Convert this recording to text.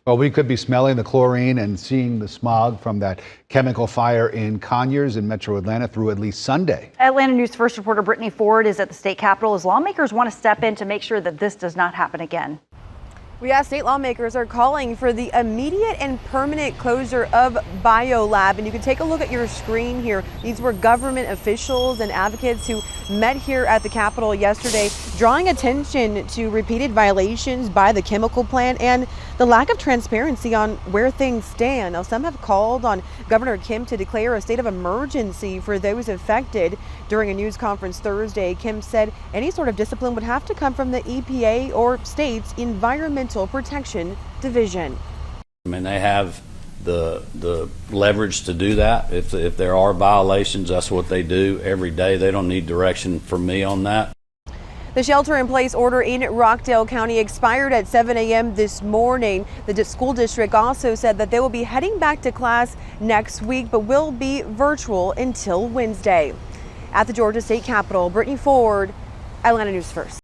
Well, we could be smelling the chlorine and seeing the smog from that chemical fire in Conyers in metro Atlanta through at least Sunday. Atlanta News First reporter Brittany Ford is at the state capitol as lawmakers want to step in to make sure that this does not happen again. Yeah, state lawmakers are calling for the immediate and permanent closure of BioLab. And you can take a look at your screen here. These were government officials and advocates who met here at the Capitol yesterday, drawing attention to repeated violations by the chemical plant and the lack of transparency on where things stand. Now, some have called on Governor Kim to declare a state of emergency for those affected. During a news conference Thursday, Kim said any sort of discipline would have to come from the EPA or state's Environmental Protection Division. I mean, they have the leverage to do that. If there are violations, that's what they do every day. They don't need direction from me on that. The shelter-in-place order in Rockdale County expired at 7 a.m. this morning. The school district also said that they will be heading back to class next week, but will be virtual until Wednesday. At the Georgia State Capitol, Brittany Ford, Atlanta News First.